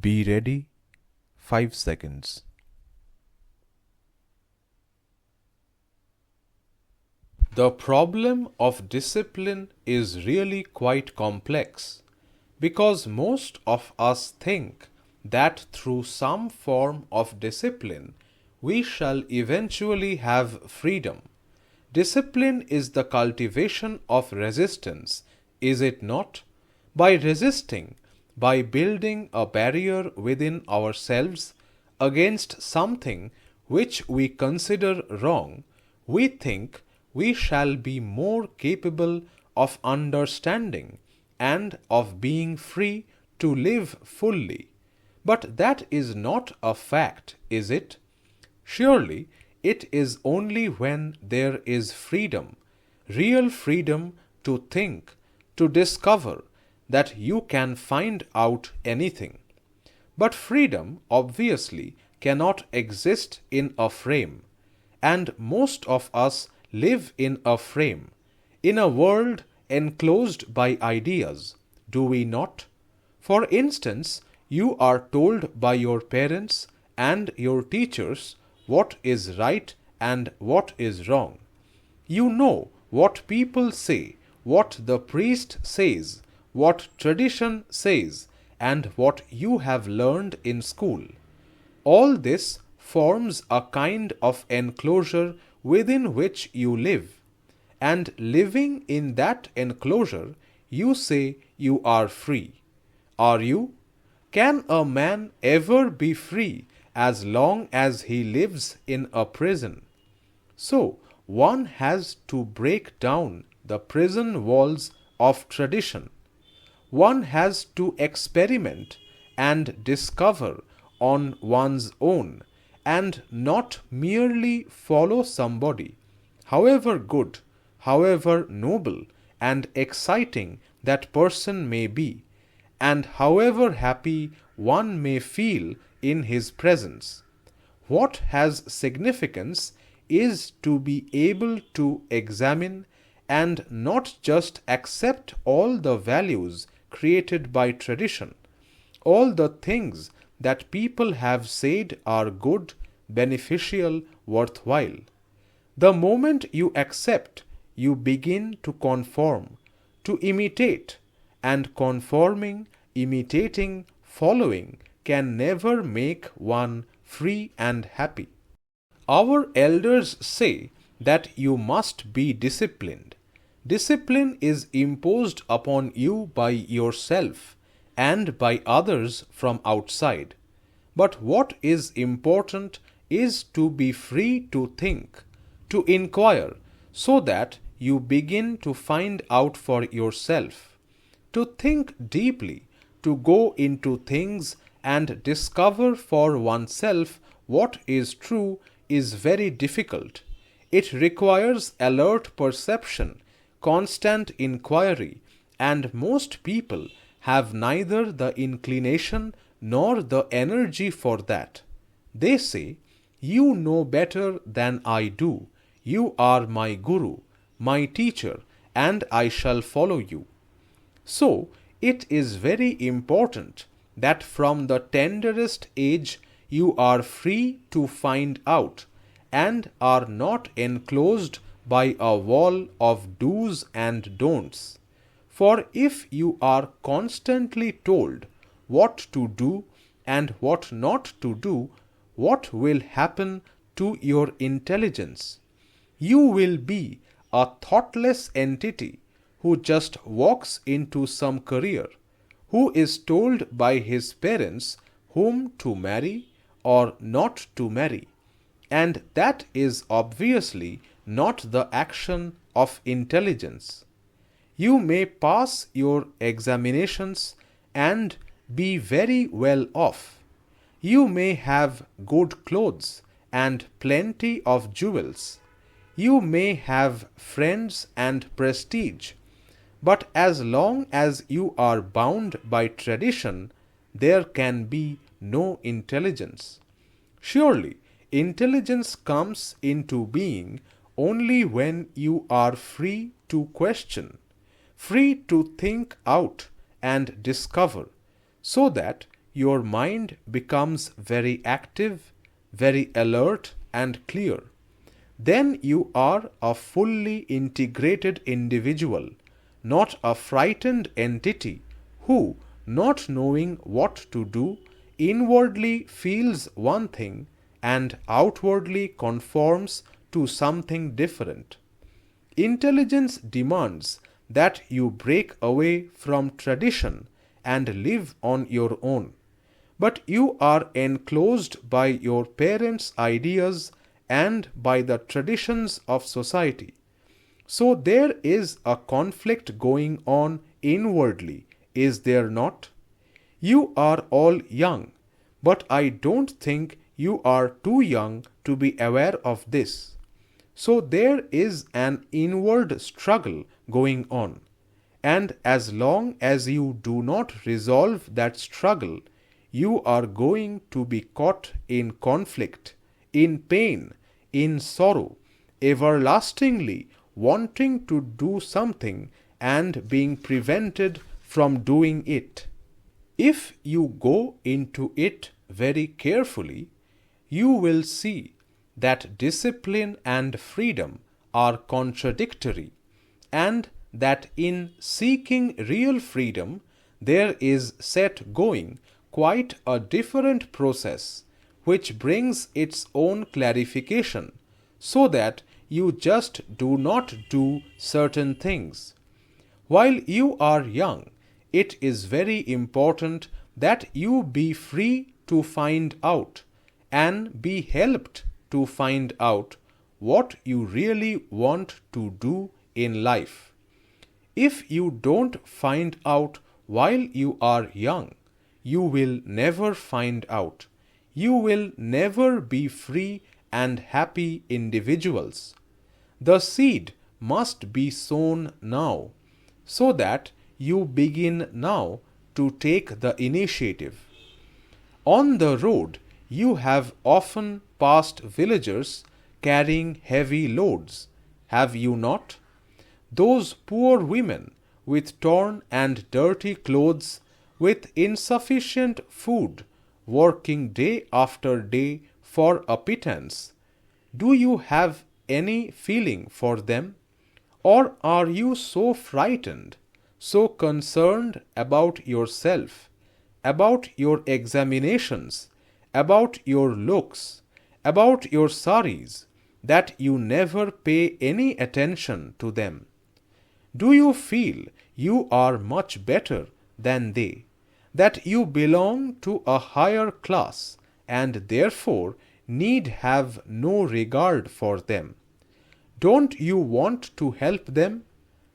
Be ready. 5 seconds. The problem of discipline is really quite complex because most of us think that through some form of discipline we shall eventually have freedom. Discipline is the cultivation of resistance, is it not? By resisting, by building a barrier within ourselves against something which we consider wrong, we think we shall be more capable of understanding and of being free to live fully. But that is not a fact, is it? Surely it is only when there is freedom, real freedom to think, to discover, that you can find out anything. But freedom obviously cannot exist in a frame, and most of us live in a frame, in a world enclosed by ideas, do we not? For instance, you are told by your parents and your teachers what is right and what is wrong. You know what people say, what the priest says, what tradition says, and what you have learned in school. All this forms a kind of enclosure within which you live, and living in that enclosure, you say you are free. Are you? Can a man ever be free as long as he lives in a prison? So, one has to break down the prison walls of tradition. One has to experiment and discover on one's own, and not merely follow somebody, however good, however noble and exciting that person may be, and however happy one may feel in his presence. What has significance is to be able to examine and not just accept all the values created by tradition, all the things that people have said are good, beneficial, worthwhile. The moment you accept, you begin to conform, to imitate, and conforming, imitating, following can never make one free and happy. Our elders say that you must be disciplined. Discipline is imposed upon you by yourself and by others from outside. But what is important is to be free to think, to inquire, so that you begin to find out for yourself. To think deeply, to go into things and discover for oneself what is true is very difficult. It requires alert perception, constant inquiry, and most people have neither the inclination nor the energy for that. They say, "You know better than I do. You are my guru, my teacher, and I shall follow you." So, it is very important that from the tenderest age you are free to find out and are not enclosed by a wall of do's and don'ts. For if you are constantly told what to do and what not to do, what will happen to your intelligence? You will be a thoughtless entity who just walks into some career, who is told by his parents whom to marry or not to marry, and that is obviously not the action of intelligence. You may pass your examinations and be very well off. You may have good clothes and plenty of jewels. You may have friends and prestige. But as long as you are bound by tradition, there can be no intelligence. Surely, intelligence comes into being only when you are free to question, free to think out and discover, so that your mind becomes very active, very alert and clear. Then you are a fully integrated individual, not a frightened entity who, not knowing what to do, inwardly feels one thing and outwardly conforms to something different. Intelligence demands that you break away from tradition and live on your own. But you are enclosed by your parents' ideas and by the traditions of society. So there is a conflict going on inwardly, is there not? You are all young, but I don't think you are too young to be aware of this. So there is an inward struggle going on, and as long as you do not resolve that struggle, you are going to be caught in conflict, in pain, in sorrow, everlastingly wanting to do something and being prevented from doing it. If you go into it very carefully, you will see that discipline and freedom are contradictory, and that in seeking real freedom there is set going quite a different process which brings its own clarification, so that you just do not do certain things. While you are young, it is very important that you be free to find out and be helped to find out what you really want to do in life. If you don't find out while you are young, you will never find out. You will never be free and happy individuals. The seed must be sown now, so that you begin now to take the initiative. On the road, you have often passed villagers carrying heavy loads, have you not? Those poor women with torn and dirty clothes, with insufficient food, working day after day for a pittance. Do you have any feeling for them? Or are you so frightened, so concerned about yourself, about your examinations, about your looks, about your saris, that you never pay any attention to them? Do you feel you are much better than they, that you belong to a higher class and therefore need have no regard for them? Don't you want to help them?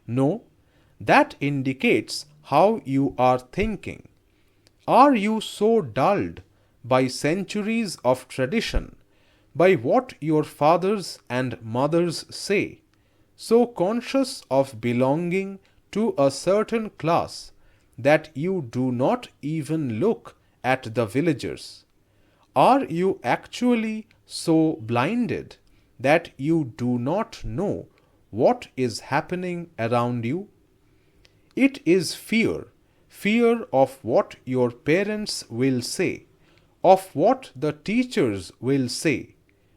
No, that indicates how you are thinking. Are you so dulled by centuries of tradition, by what your fathers and mothers say, so conscious of belonging to a certain class, that you do not even look at the villagers? Are you actually so blinded that you do not know what is happening around you? It is fear, fear of what your parents will say, of what the teachers will say,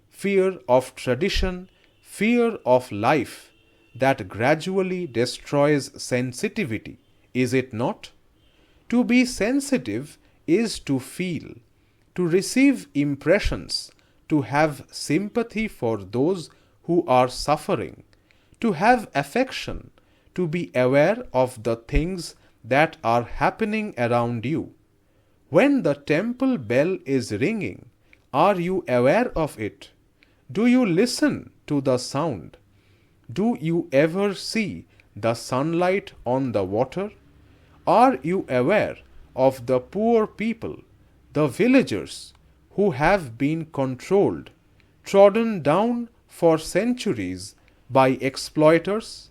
fear of tradition, fear of life, that gradually destroys sensitivity, is it not? To be sensitive is to feel, to receive impressions, to have sympathy for those who are suffering, to have affection, to be aware of the things that are happening around you. When the temple bell is ringing, are you aware of it? Do you listen to the sound? Do you ever see the sunlight on the water? Are you aware of the poor people, the villagers, who have been controlled, trodden down for centuries by exploiters?